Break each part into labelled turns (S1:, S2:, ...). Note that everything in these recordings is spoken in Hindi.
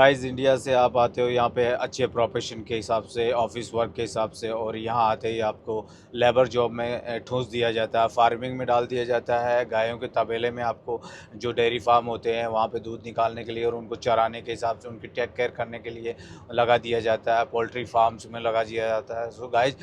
S1: गाइस इंडिया से आप आते हो यहाँ पे अच्छे प्रोफेशन के हिसाब से, ऑफिस वर्क के हिसाब से, और यहाँ आते ही आपको लेबर जॉब में ठूंस दिया जाता है, फार्मिंग में डाल दिया जाता है। गायों के तबेले में आपको जो डेयरी फार्म होते हैं वहाँ पे दूध निकालने के लिए और उनको चराने के हिसाब से उनकी टेक केयर करने के लिए लगा दिया जाता है। पोल्ट्री फार्म्स में लगा दिया जाता है। सो गाइस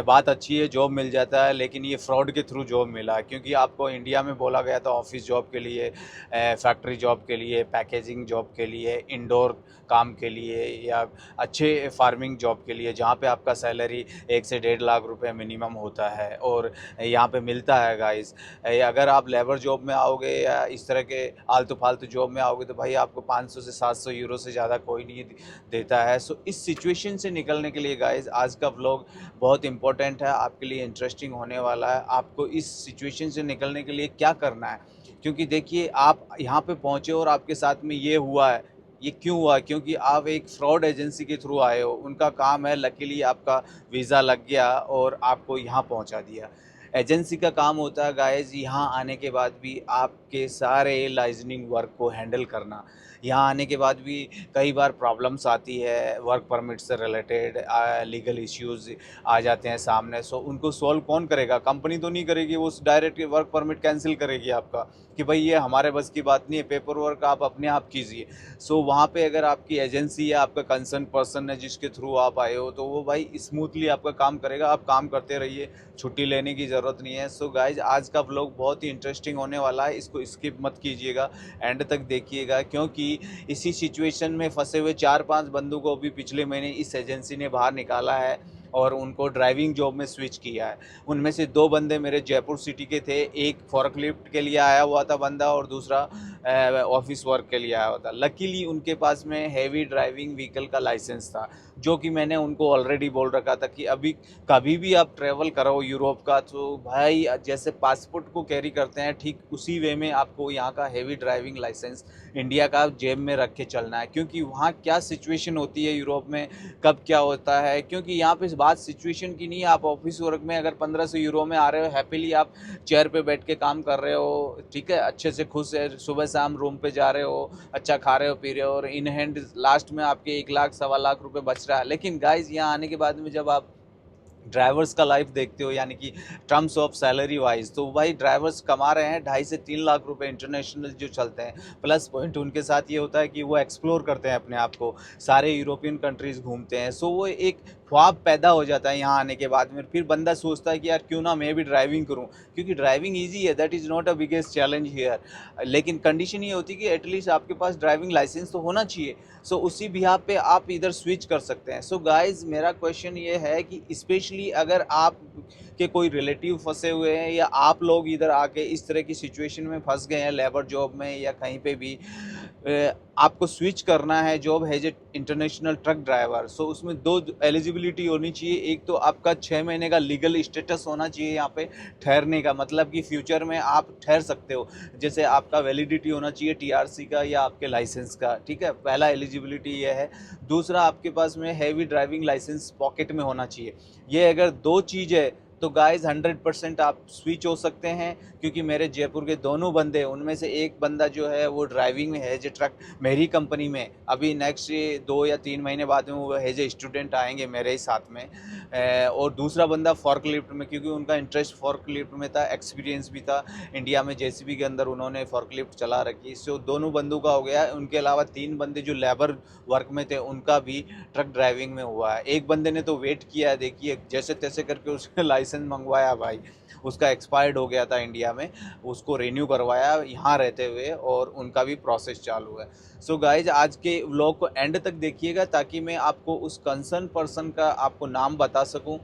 S1: बात अच्छी है, जॉब मिल जाता है, लेकिन ये फ्रॉड के थ्रू जॉब मिला है, क्योंकि आपको इंडिया में बोला गया था ऑफिस जॉब के लिए, फैक्ट्री जॉब के लिए, पैकेजिंग जॉब के लिए, इंडोर काम के लिए, या अच्छे फार्मिंग जॉब के लिए, जहाँ पे आपका सैलरी 1 से 1.5 लाख रुपए मिनिमम होता है और यहाँ पे मिलता है गाइस। अगर आप लेबर जॉब में आओगे या इस तरह के आलतू फालतू जॉब में आओगे तो भाई आपको 500 से 700 यूरो से ज़्यादा कोई नहीं देता है। सो इस सिचुएशन से निकलने के लिए गाइस आज का व्लॉग बहुत इंपॉर्टेंट है, आपके लिए इंटरेस्टिंग होने वाला है। आपको इस सिचुएशन से निकलने के लिए क्या करना है, क्योंकि देखिए आप यहाँ पे पहुँचे और आपके साथ में ये हुआ है। ये क्यों हुआ? क्योंकि आप एक फ्रॉड एजेंसी के थ्रू आए हो। उनका काम है, लकीली आपका वीज़ा लग गया और आपको यहाँ पहुँचा दिया। एजेंसी का काम होता है गाइस यहाँ आने के बाद भी आपके सारे लाइजनिंग वर्क को हैंडल करना। यहाँ आने के बाद भी कई बार प्रॉब्लम्स आती है वर्क परमिट से रिलेटेड, लीगल इश्यूज आ जाते हैं सामने। सो उनको सॉल्व कौन करेगा? कंपनी तो नहीं करेगी, वो डायरेक्ट वर्क परमिट कैंसिल करेगी आपका कि भाई ये हमारे बस की बात नहीं है, पेपर वर्क आप अपने आप कीजिए। सो वहाँ पे अगर आपकी एजेंसी या आपका कंसर्न पर्सन है जिसके थ्रू आप आए हो, तो वो भाई स्मूथली आपका काम करेगा। आप काम करते रहिए, छुट्टी लेने की ज़रूरत नहीं है। सो गाइज आज का व्लॉग बहुत ही इंटरेस्टिंग होने वाला है, इसको स्किप मत कीजिएगा, एंड तक देखिएगा, क्योंकि इसी सिचुएशन में फंसे हुए 4-5 बंदों को भी पिछले महीने इस एजेंसी ने बाहर निकाला है और उनको ड्राइविंग जॉब में स्विच किया है। उनमें से 2 बंदे मेरे जयपुर सिटी के थे, एक फोर्कलिफ्ट के लिए आया हुआ था बंदा और दूसरा ऑफिस वर्क के लिए आया हुआ था। लकीली उनके पास में हैवी ड्राइविंग व्हीकल का लाइसेंस था, जो कि मैंने उनको ऑलरेडी बोल रखा था कि अभी कभी भी आप ट्रैवल करो यूरोप का तो भाई जैसे पासपोर्ट को कैरी करते हैं ठीक उसी वे में आपको यहाँ का हैवी ड्राइविंग लाइसेंस इंडिया का जेब में रख के चलना है। क्योंकि वहाँ क्या सिचुएशन होती है यूरोप में, कब क्या होता है, क्योंकि यहाँ पे इस बात सिचुएशन की नहीं है। आप ऑफिस वर्क में अगर 1500 यूरो में आ रहे हो, हैप्पीली आप चेयर पे बैठ के काम कर रहे हो, ठीक है, अच्छे से खुश है, सुबह शाम रूम पे जा रहे हो, अच्छा खा रहे हो पी रहे हो, और इन हैंड लास्ट में आपके 1 लाख 1.25 लाख रुपए बच रहा है। लेकिन गाइज यहाँ आने के बाद में जब आप ड्राइवर्स का लाइफ देखते हो, यानी कि टर्म्स ऑफ सैलरी वाइज, तो भाई ड्राइवर्स कमा रहे हैं 2.5 से 3 लाख रुपए इंटरनेशनल जो चलते हैं। प्लस पॉइंट उनके साथ ये होता है कि वो एक्सप्लोर करते हैं अपने आप को, सारे यूरोपियन कंट्रीज़ घूमते हैं। सो वो एक ख्वाब पैदा हो जाता है यहाँ आने के बाद में। फिर बंदा सोचता है कि यार क्यों ना मैं भी ड्राइविंग करूँ, क्योंकि ड्राइविंग ईजी है, that is not a biggest challenge here. लेकिन कंडीशन ये होती है कि एटलीस्ट आपके पास ड्राइविंग लाइसेंस तो होना चाहिए। सो उसी बिहाफ पे आप इधर स्विच कर सकते हैं। सो गाइज मेरा क्वेश्चन ये है कि स्पेशली अगर आप के कोई रिलेटिव फंसे हुए हैं या आप लोग इधर आके इस तरह की सिचुएशन में फंस गए हैं लेबर जॉब में या कहीं पे भी, आपको स्विच करना है job as a international truck driver. So उसमें 2 एलिजिबिलिटी होनी चाहिए। एक तो आपका 6 महीने का लीगल स्टेटस होना चाहिए यहाँ पे ठहरने का, मतलब कि फ्यूचर में आप ठहर सकते हो। जैसे आपका वैलिडिटी होना चाहिए टीआरसी का या आपके लाइसेंस का, ठीक है, पहला एलिजिबिलिटी ये है। दूसरा आपके पास में हैवी ड्राइविंग लाइसेंस पॉकेट में होना चाहिए। ये अगर 2 चीज़ है तो गाइस 100% आप स्विच हो सकते हैं, क्योंकि मेरे जयपुर के दोनों बंदे, उनमें से एक बंदा जो है वो ड्राइविंग में है जो ट्रक मेरी कंपनी में, अभी नेक्स्ट 2 या 3 महीने बाद में वो एज ए स्टूडेंट आएंगे मेरे ही साथ में। और दूसरा बंदा फॉर्कलिफ्ट में, क्योंकि उनका इंटरेस्ट फॉर्कलिफ्ट में था, एक्सपीरियंस भी था, इंडिया में जेसीबी के अंदर उन्होंने फॉर्कलिफ्ट चला रखी। सो दोनों बंदों का हो गया। उनके अलावा 3 बंदे जो लेबर वर्क में थे उनका भी ट्रक ड्राइविंग में हुआ है। एक बंदे ने तो वेट किया है, देखिए जैसे तैसे करके उसने लाइसेंस मंगवाया भाई, उसका एक्सपायर्ड हो गया था इंडिया में, उसको रिन्यू करवाया यहाँ रहते हुए और उनका भी प्रोसेस चालू है। सो गाइज आज के व्लॉग को एंड तक देखिएगा ताकि मैं आपको उस कंसर्न पर्सन का आपको नाम बता सकूं,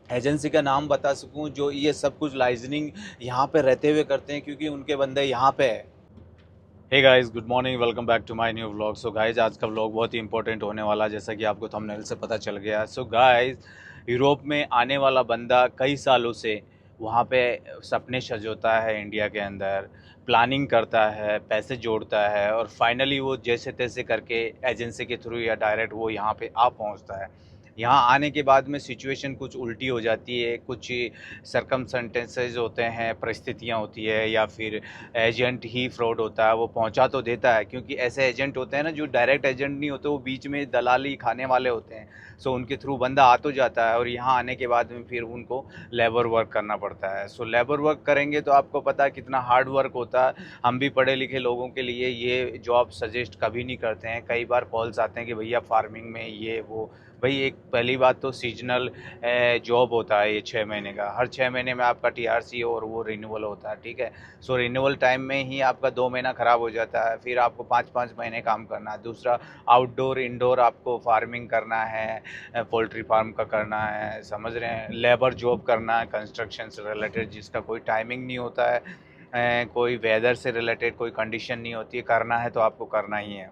S1: एजेंसी का नाम बता सकूं जो ये सब कुछ लाइजनिंग यहाँ पे रहते हुए करते हैं, क्योंकि उनके बंदे यहाँ पे है। Hey guys, good morning, welcome back to my new vlog. So guys आज का व्लॉग बहुत ही इंपॉर्टेंट होने वाला है, जैसा कि आपको थंबनेल से पता चल गया है। सो गाइस यूरोप में आने वाला बंदा कई सालों से वहाँ पे सपने सजोता है, इंडिया के अंदर प्लानिंग करता है, पैसे जोड़ता है और फाइनली वो जैसे तैसे करके एजेंसी के थ्रू या डायरेक्ट वो यहाँ पे आ पहुँचता है। यहाँ आने के बाद में सिचुएशन कुछ उल्टी हो जाती है, कुछ सरकमस्टेंसेस होते हैं, परिस्थितियाँ होती है, या फिर एजेंट ही फ्रॉड होता है। वो पहुँचा तो देता है, क्योंकि ऐसे एजेंट होते हैं ना जो डायरेक्ट एजेंट नहीं होते, वो बीच में दलाली खाने वाले होते हैं। सो उनके थ्रू बंदा आ तो जाता है, और यहाँ आने के बाद में फिर उनको लेबर वर्क करना पड़ता है। सो लेबर वर्क करेंगे तो आपको पता है कितना हार्ड वर्क होता है। हम भी पढ़े लिखे लोगों के लिए ये जॉब सजेस्ट कभी नहीं करते हैं। कई बार कॉल्स आते हैं कि भैया फार्मिंग में ये वो। भाई एक पहली बात तो सीजनल जॉब होता है, ये 6 महीने का। हर 6 महीने में आपका टीआरसी और वो रिन्यूअल होता है, ठीक है। सो रिन्यूअल टाइम में ही आपका 2 महीना ख़राब हो जाता है, फिर आपको 5-5 महीने काम करना है। दूसरा, आउटडोर इंडोर आपको फार्मिंग करना है, पोल्ट्री फार्म का करना है, समझ रहे हैं। लेबर जॉब करना है कंस्ट्रक्शन से रिलेटेड, जिसका कोई टाइमिंग नहीं होता है, कोई वेदर से रिलेटेड कोई कंडीशन नहीं होती है। करना है तो आपको करना ही है।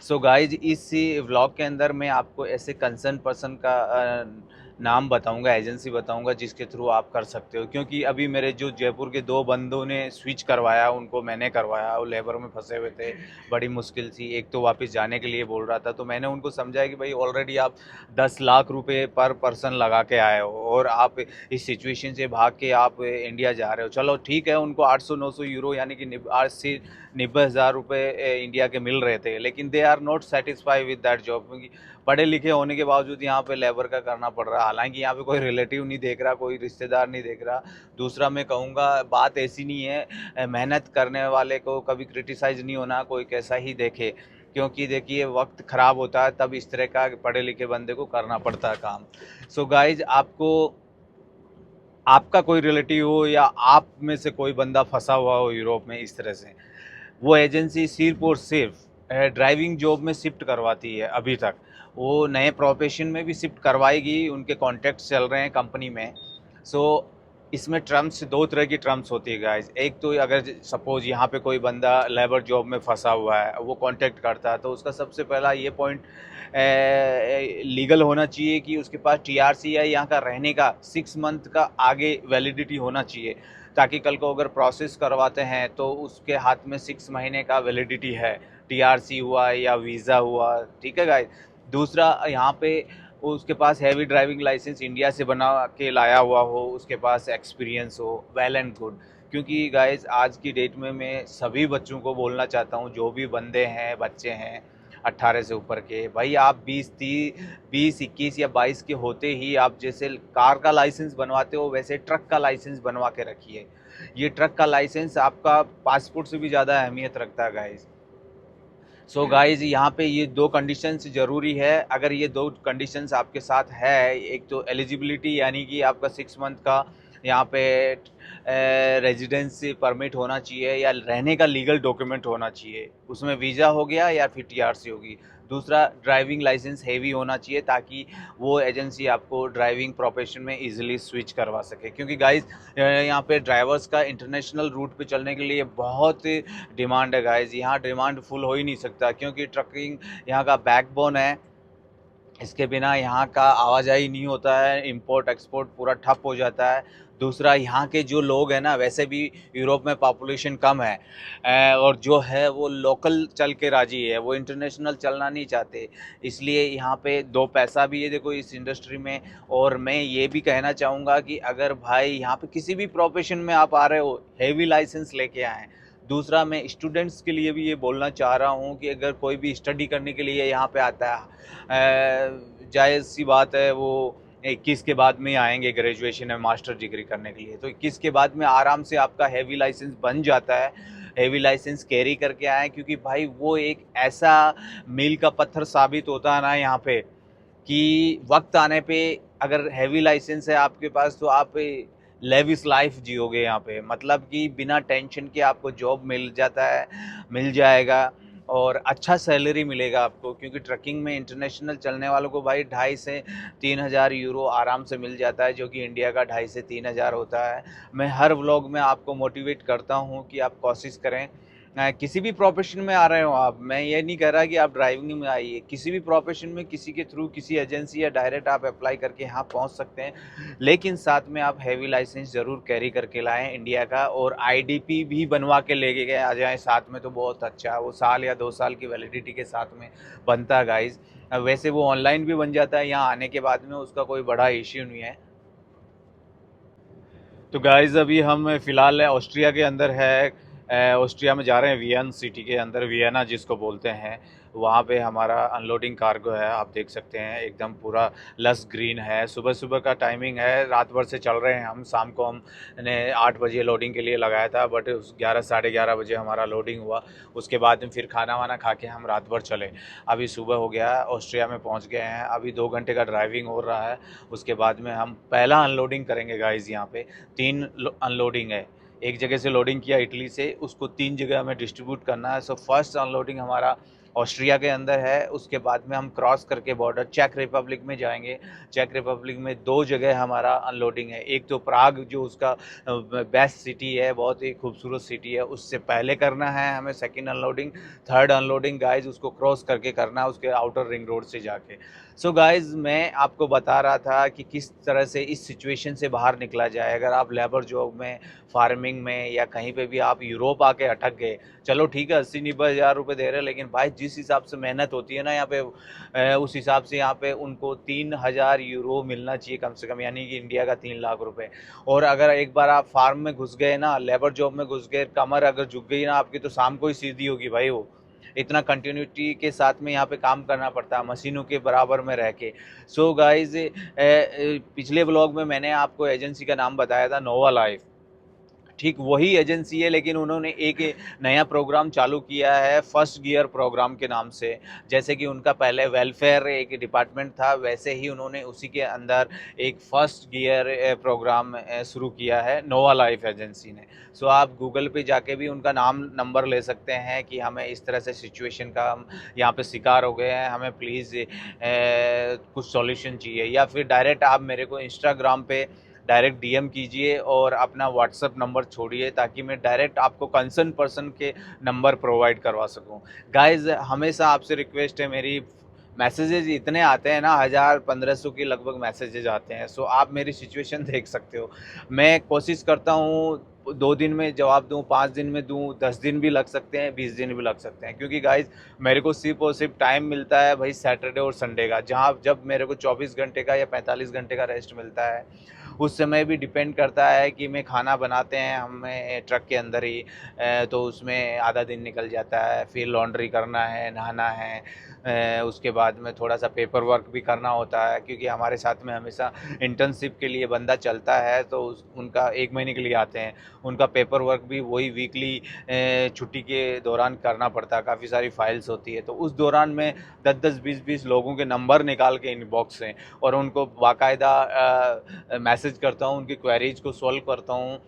S1: सो गाइज, इस व्लॉग के अंदर मैं आपको ऐसे कंसर्न पर्सन का नाम बताऊंगा, एजेंसी बताऊंगा, जिसके थ्रू आप कर सकते हो। क्योंकि अभी मेरे जो जयपुर के 2 बंदों ने स्विच करवाया, उनको मैंने करवाया। वो लेबर में फंसे हुए थे, बड़ी मुश्किल थी। एक तो वापस जाने के लिए बोल रहा था, तो मैंने उनको समझाया कि भाई ऑलरेडी आप 10 लाख रुपए पर पर्सन लगा के आए हो, और आप इस सिचुएशन से भाग के आप इंडिया जा रहे हो। चलो ठीक है, उनको 800-900 यूरो यानी कि 80-90 हज़ार रुपये इंडिया के मिल रहे थे, लेकिन they are not satisfy with that job. क्योंकि पढ़े लिखे होने के बावजूद यहाँ पे लेबर का करना पड़ रहा है। हालांकि यहाँ पे कोई रिलेटिव नहीं देख रहा, कोई रिश्तेदार नहीं देख रहा। दूसरा, मैं कहूँगा बात ऐसी नहीं है, मेहनत करने वाले को कभी क्रिटिसाइज नहीं होना, कोई कैसा ही देखे। क्योंकि देखिए, वक्त ख़राब होता है तब इस तरह का पढ़े लिखे बंदे को करना पड़ता है काम। सो गाइज, आपका कोई रिलेटिव हो या आप में से कोई बंदा फंसा हुआ हो यूरोप में इस तरह से, वो एजेंसी सिर्फ और सिर्फ ड्राइविंग जॉब में शिफ्ट करवाती है। अभी तक वो नए प्रोफेशन में भी शिफ्ट करवाएगी, उनके कॉन्टैक्ट्स चल रहे हैं कंपनी में। सो इसमें टर्म्स, 2 तरह की टर्म्स होती है गाइस। एक तो अगर सपोज यहाँ पे कोई बंदा लेबर जॉब में फंसा हुआ है, वो कांटेक्ट करता है, तो उसका सबसे पहला ये पॉइंट लीगल होना चाहिए कि उसके पास टीआरसी या यहाँ का रहने का 6 मंथ का आगे वैलिडिटी होना चाहिए, ताकि कल को अगर प्रोसेस करवाते हैं तो उसके हाथ में 6 महीने का वैलिडिटी है, टीआरसी हुआ या वीज़ा हुआ, ठीक है गाइस। दूसरा, यहाँ पे उसके पास हैवी ड्राइविंग लाइसेंस इंडिया से बना के लाया हुआ हो, उसके पास एक्सपीरियंस हो, वेल एंड गुड। क्योंकि गाइस, आज की डेट में मैं सभी बच्चों को बोलना चाहता हूँ, जो भी बंदे हैं, बच्चे हैं 18 से ऊपर के, भाई आप 20, 21 या 22 के होते ही आप जैसे कार का लाइसेंस बनवाते हो, वैसे ट्रक का लाइसेंस बनवा के रखिए। ये ट्रक का लाइसेंस आपका पासपोर्ट से भी ज़्यादा अहमियत रखता है गाइस। सो गाइज, यहाँ पे ये 2 कंडीशंस ज़रूरी है। अगर ये 2 कंडीशंस आपके साथ है, एक तो एलिजिबिलिटी यानी कि आपका 6 मंथ का यहाँ पे रेजिडेंसी परमिट होना चाहिए, या रहने का लीगल डॉक्यूमेंट होना चाहिए, उसमें वीज़ा हो गया या फिर टीआरसी होगी। दूसरा, ड्राइविंग लाइसेंस हेवी होना चाहिए, ताकि वो एजेंसी आपको ड्राइविंग प्रोफेशन में इजीली स्विच करवा सके। क्योंकि गाइज, यहाँ पे ड्राइवर्स का इंटरनेशनल रूट पे चलने के लिए बहुत डिमांड है गाइज। यहाँ डिमांड फुल हो ही नहीं सकता, क्योंकि ट्रकिंग यहाँ का बैकबोन है। इसके बिना यहाँ का आवाजाही नहीं होता है, इंपोर्ट एक्सपोर्ट पूरा ठप हो जाता है। दूसरा, यहाँ के जो लोग हैं ना, वैसे भी यूरोप में पॉपुलेशन कम है, और जो है वो लोकल चल के राजी है, वो इंटरनेशनल चलना नहीं चाहते। इसलिए यहाँ पे 2 पैसा भी है देखो इस इंडस्ट्री में। और मैं ये भी कहना चाहूँगा कि अगर भाई यहाँ पे किसी भी प्रोफेशन में आप आ रहे हो, हैवी लाइसेंस लेके आएँ। दूसरा, मैं स्टूडेंट्स के लिए भी ये बोलना चाह रहा हूँ कि अगर कोई भी स्टडी करने के लिए यहाँ पे आता है, जायज़ सी बात है, वो 21 के बाद में आएंगे ग्रेजुएशन में मास्टर डिग्री करने के लिए, तो 21 के बाद में आराम से आपका हैवी लाइसेंस बन जाता है। हैवी लाइसेंस कैरी करके आएँ, क्योंकि भाई वो एक ऐसा मील का पत्थर साबित होता है ना यहाँ पे, कि वक्त आने पे अगर हैवी लाइसेंस है आपके पास, तो आप लेविस लाइफ जियोगे यहाँ पे। मतलब कि बिना टेंशन के आपको जॉब मिल जाता है, मिल जाएगा, और अच्छा सैलरी मिलेगा आपको। क्योंकि ट्रकिंग में इंटरनेशनल चलने वालों को भाई 2,500 से 3,000 यूरो आराम से मिल जाता है, जो कि इंडिया का 2,500 से 3,000 होता है। मैं हर व्लॉग में आपको मोटिवेट करता हूँ कि आप कोशिश करें, किसी भी प्रोफेशन में आ रहे हो आप, मैं ये नहीं कह रहा कि आप ड्राइविंग में आइए, किसी भी प्रोफेशन में किसी के थ्रू, किसी एजेंसी या डायरेक्ट आप अप्लाई करके यहाँ पहुँच सकते हैं। लेकिन साथ में आप हैवी लाइसेंस ज़रूर कैरी करके लाएँ इंडिया का, और आईडीपी भी बनवा के लेके गए आ जाएँ साथ में, तो बहुत अच्छा है। वो साल या 2 साल की वैलिडिटी के साथ में बनता है गाइज़। वैसे वो ऑनलाइन भी बन जाता है यहाँ आने के बाद में, उसका कोई बड़ा इश्यू नहीं है। तो गाइज़ अभी हम फ़िलहाल ऑस्ट्रिया के अंदर है, ऑस्ट्रिया में जा रहे हैं, वियन सिटी के अंदर, वियना जिसको बोलते हैं। वहाँ पे हमारा अनलोडिंग कार्गो है, आप देख सकते हैं एकदम पूरा लस ग्रीन है। सुबह-सुबह का टाइमिंग है, रात भर से चल रहे हैं हम। शाम को हमने 8 बजे लोडिंग के लिए लगाया था, बट उस 11 साढ़े 11 बजे हमारा लोडिंग हुआ। उसके बाद में फिर खाना-वाना खा के हम रात भर चले। अभी सुबह हो गया है, ऑस्ट्रिया में पहुँच गए हैं। अभी 2 घंटे का ड्राइविंग हो रहा है। उसके बाद में हम पहला अनलोडिंग करेंगे गाइज़ यहाँ पे। 3 अनलोडिंग है। एक जगह से लोडिंग किया इटली से, उसको 3 जगह हमें डिस्ट्रीब्यूट करना है। सो फर्स्ट अनलोडिंग हमारा ऑस्ट्रिया के अंदर है। उसके बाद में हम क्रॉस करके बॉर्डर चेक रिपब्लिक में जाएँगे। चेक रिपब्लिक में 2 जगह हमारा अनलोडिंग है। एक तो प्राग जो उसका बेस्ट सिटी है, बहुत ही खूबसूरत सिटी है, उससे पहले करना है हमें second unloading. Third unloading guys उसको क्रॉस करके करना है, उसके आउटर रिंग रोड से जाके। सो गाइज़ मैं आपको बता रहा था कि किस तरह से इस सिचुएशन से बाहर निकला जाए। अगर आप लेबर जॉब में, फार्मिंग में या कहीं पे भी आप यूरोप आके अटक गए, चलो ठीक है 80-90 हज़ार रुपये दे रहे हैं, लेकिन भाई जिस हिसाब से मेहनत होती है ना यहाँ पे, उस हिसाब से यहाँ पे उनको 3000 यूरो मिलना चाहिए कम से कम, यानी कि इंडिया का 3 लाख रुपए। और अगर एक बार आप फार्म में घुस गए ना, लेबर जॉब में घुस गए, कमर अगर झुक गई ना आपकी, तो शाम को ही सीधी होगी भाई वो। इतना कंटिन्यूटी के साथ में यहाँ पे काम करना पड़ता है, मशीनों के बराबर में रह के। सो गाइज़ पिछले व्लॉग में मैंने आपको एजेंसी का नाम बताया था, नोवा लाइफ। ठीक वही एजेंसी है, लेकिन उन्होंने एक नया प्रोग्राम चालू किया है फर्स्ट गियर प्रोग्राम के नाम से। जैसे कि उनका पहले वेलफेयर एक डिपार्टमेंट था, वैसे ही उन्होंने उसी के अंदर एक फर्स्ट गियर प्रोग्राम शुरू किया है नोवा लाइफ एजेंसी ने। सो आप गूगल पे जाके भी उनका नाम नंबर ले सकते हैं कि हमें इस तरह से सिचुएशन का हम यहाँ पे शिकार हो गए हैं, हमें प्लीज़ कुछ सॉल्यूशन चाहिए। या फिर डायरेक्ट आप मेरे को इंस्टाग्राम पे डायरेक्ट डीएम कीजिए और अपना व्हाट्सअप नंबर छोड़िए, ताकि मैं डायरेक्ट आपको कंसर्न पर्सन के नंबर प्रोवाइड करवा सकूं। गाइज़ हमेशा आपसे रिक्वेस्ट है मेरी, मैसेजेस इतने आते हैं ना, 1000-1500 के लगभग मैसेजेस आते हैं। सो आप मेरी सिचुएशन देख सकते हो। मैं कोशिश करता हूँ 2 दिन में जवाब दूँ, 5 दिन में दूँ, 10 दिन भी लग सकते हैं, 20 दिन भी लग सकते हैं, क्योंकि गाइज़ मेरे को सिर्फ़ और सिर्फ टाइम मिलता है भाई सैटरडे और संडे का, जहाँ जब मेरे को 24 घंटे का या 45 घंटे का रेस्ट मिलता है। उस समय भी डिपेंड करता है कि मैं खाना बनाते हैं हमें ट्रक के अंदर ही, तो उसमें आधा दिन निकल जाता है। फिर लॉन्ड्री करना है, नहाना है, उसके बाद में थोड़ा-सा पेपर वर्क भी करना होता है, क्योंकि हमारे साथ में हमेशा इंटर्नशिप के लिए बंदा चलता है, तो उनका 1 महीने के लिए आते हैं। उनका पेपर वर्क भी वही वीकली छुट्टी के दौरान करना पड़ता है, काफ़ी सारी फाइल्स होती है। तो उस दौरान मैं 10-10, 20-20 लोगों के नंबर निकाल के इनबॉक्स से और उनको बाकायदा मैसेज करता हूँ, उनकी क्वेरीज़ को सॉल्व करता हूँ।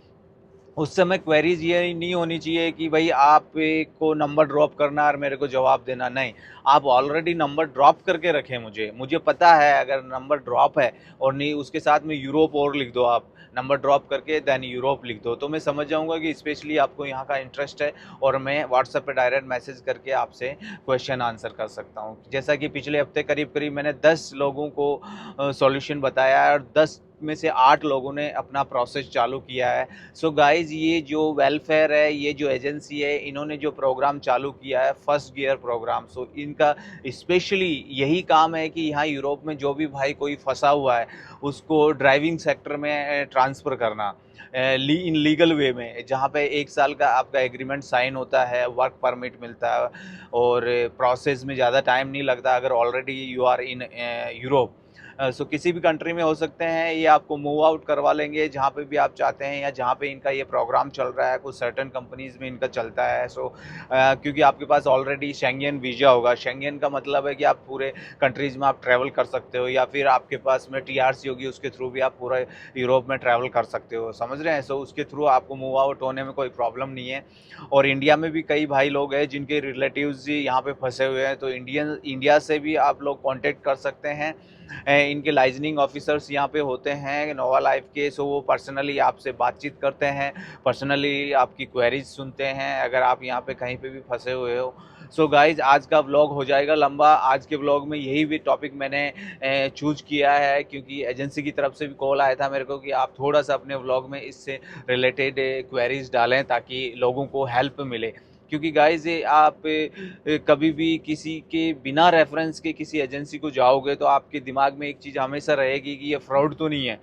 S1: उस समय क्वेरीज़ ये नहीं होनी चाहिए कि भाई आप को नंबर ड्रॉप करना और मेरे को जवाब देना, नहीं। आप ऑलरेडी नंबर ड्रॉप करके रखें मुझे पता है अगर नंबर ड्रॉप है और नहीं उसके साथ में यूरोप और लिख दो, आप नंबर ड्रॉप करके देन यूरोप लिख दो, तो मैं समझ जाऊँगा कि स्पेशली आपको यहाँ का इंटरेस्ट है, और मैं व्हाट्सएप पे डायरेक्ट मैसेज करके आपसे क्वेश्चन आंसर कर सकता हूँ। जैसा कि पिछले हफ्ते करीब-करीब मैंने 10 लोगों को सॉल्यूशन बताया है, और 10 में से 8 लोगों ने अपना प्रोसेस चालू किया है। सो गाइज़ ये जो वेलफेयर है, ये जो एजेंसी है, इन्होंने जो प्रोग्राम चालू किया है फर्स्ट गियर प्रोग्राम, सो इनका स्पेशली यही काम है कि यहाँ यूरोप में जो भी भाई कोई फंसा हुआ है उसको ड्राइविंग सेक्टर में ट्रांसफ़र करना इन लीगल वे में, जहाँ पे 1 साल का आपका एग्रीमेंट साइन होता है, वर्क परमिट मिलता है, और प्रोसेस में ज़्यादा टाइम नहीं लगता अगर already you are in Europe. So किसी भी कंट्री में हो सकते हैं, ये आपको मूव आउट करवा लेंगे जहाँ पे भी आप चाहते हैं, या जहाँ पे इनका ये प्रोग्राम चल रहा है, कुछ सर्टेन कंपनीज़ में इनका चलता है। सो क्योंकि आपके पास ऑलरेडी शेंगेन वीज़ा होगा। शेंगेन का मतलब है कि आप पूरे कंट्रीज़ में आप ट्रैवल कर सकते हो, या फिर आपके पास में टीआरसी होगी, उसके थ्रू भी आप पूरा यूरोप में ट्रैवल कर सकते हो, समझ रहे हैं? सो उसके थ्रू आपको मूव आउट होने में कोई प्रॉब्लम नहीं है। और इंडिया में भी कई भाई लोग हैं जिनके रिलेटिव्स यहाँ पे फंसे हुए हैं, तो इंडिया से भी आप लोग कॉन्टेक्ट कर सकते हैं। इनके लाइजनिंग ऑफिसर्स यहाँ पे होते हैं नोवा लाइफ के, सो वो पर्सनली आपसे बातचीत करते हैं, पर्सनली आपकी क्वेरीज सुनते हैं अगर आप यहाँ पे कहीं पे भी फंसे हुए हो। सो गाइज आज का व्लॉग हो जाएगा लंबा। आज के व्लॉग में यही भी टॉपिक मैंने चूज किया है, क्योंकि एजेंसी की तरफ से भी कॉल आया था मेरे को कि आप थोड़ा सा अपने व्लॉग में इससे रिलेटेड क्वेरीज डालें ताकि लोगों को हेल्प मिले। क्योंकि गाइज आप कभी भी किसी के बिना रेफरेंस के किसी एजेंसी को जाओगे तो आपके दिमाग में एक चीज़ हमेशा रहेगी कि ये फ्रॉड तो नहीं है,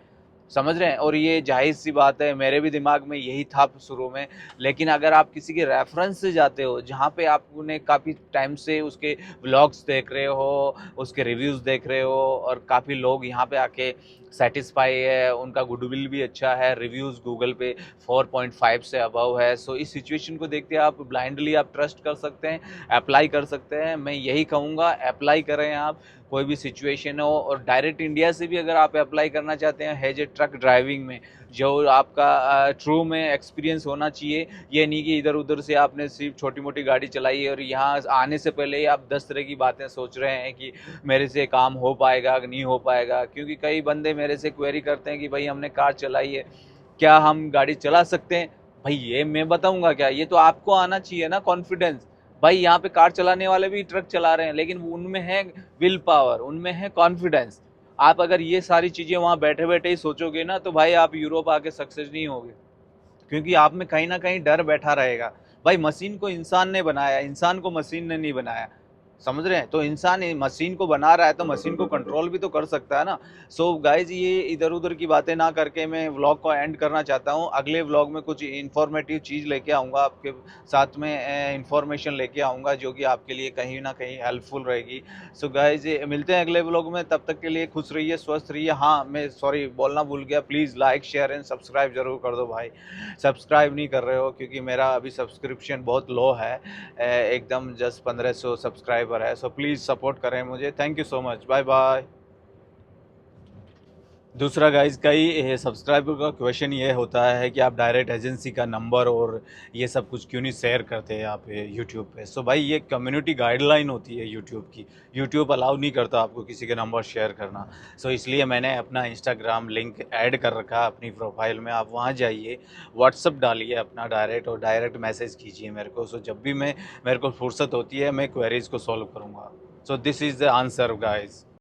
S1: समझ रहे हैं। और ये जाहिर सी बात है, मेरे भी दिमाग में यही था शुरू में। लेकिन अगर आप किसी के रेफरेंस से जाते हो जहाँ पे आप उन्हें काफ़ी टाइम से उसके व्लॉग्स देख रहे हो, उसके रिव्यूज़ देख रहे हो, और काफ़ी लोग यहाँ पे आके सेटिस्फाई है, उनका गुडविल भी अच्छा है, रिव्यूज़ गूगल पे 4.5 से अबव है। सो इस सिचुएशन को देखते आप ब्लाइंडली आप ट्रस्ट कर सकते हैं, अप्लाई कर सकते हैं। मैं यही कहूँगा अप्लाई करें आप, कोई भी सिचुएशन हो। और डायरेक्ट इंडिया से भी अगर आप अप्लाई करना चाहते हैं हैज ए ट्रक ड्राइविंग में, जो आपका ट्रू में एक्सपीरियंस होना चाहिए। ये नहीं कि इधर उधर से आपने सिर्फ छोटी मोटी गाड़ी चलाई है और यहाँ आने से पहले ही आप 10 तरह की बातें सोच रहे हैं कि मेरे से काम हो पाएगा कि नहीं हो पाएगा। क्योंकि कई बंदे मेरे से क्वेरी करते हैं कि भाई हमने कार चलाई है, क्या हम गाड़ी चला सकते हैं? भाई ये मैं बताऊंगा क्या? ये तो आपको आना चाहिए ना कॉन्फिडेंस। भाई यहाँ पे कार चलाने वाले भी ट्रक चला रहे हैं, लेकिन उनमें है विल पावर, उनमें है कॉन्फिडेंस। आप अगर ये सारी चीज़ें वहाँ बैठे बैठे ही सोचोगे ना, तो भाई आप यूरोप आके सक्सेस नहीं होगे, क्योंकि आप में कहीं ना कहीं डर बैठा रहेगा। भाई मशीन को इंसान ने बनाया, इंसान को मशीन ने नहीं बनाया, समझ रहे हैं। तो इंसान मशीन को बना रहा है तो मशीन को कंट्रोल भी तो कर सकता है ना। सो गाइज ये इधर उधर की बातें ना करके मैं व्लॉग को एंड करना चाहता हूँ। अगले व्लॉग में कुछ इन्फॉर्मेटिव चीज़ लेके आऊँगा, आपके साथ में इंफॉर्मेशन लेके आऊँगा जो कि आपके लिए कहीं ना कहीं हेल्पफुल रहेगी। सो गाइज मिलते हैं अगले व्लॉग में, तब तक के लिए खुश रहिए, स्वस्थ रहिए। हाँ मैं सॉरी बोलना भूल गया, please like share and subscribe जरूर कर दो भाई। सब्सक्राइब नहीं कर रहे हो क्योंकि मेरा अभी सब्सक्रिप्शन बहुत लो है, एकदम जस्ट 1500 सब्सक्राइबर है। सो प्लीज़ सपोर्ट करें मुझे। Thank you so much, bye bye. दूसरा गाइज कई सब्सक्राइबर का क्वेश्चन ये होता है कि आप डायरेक्ट एजेंसी का नंबर और ये सब कुछ क्यों नहीं शेयर करते हैं आप यूट्यूब पे। सो भाई ये कम्युनिटी गाइडलाइन होती है यूट्यूब की, यूट्यूब अलाउ नहीं करता आपको किसी के नंबर शेयर करना। सो इसलिए मैंने अपना इंस्टाग्राम लिंक ऐड कर रखा अपनी प्रोफाइल में, आप वहाँ जाइए, व्हाट्सअप डालिए अपना डायरेक्ट और डायरेक्ट मैसेज कीजिए मेरे को। सो जब भी मेरे को फुर्सत होती है मैं क्वेरीज को सॉल्व करूँगा। So this is the answer guys.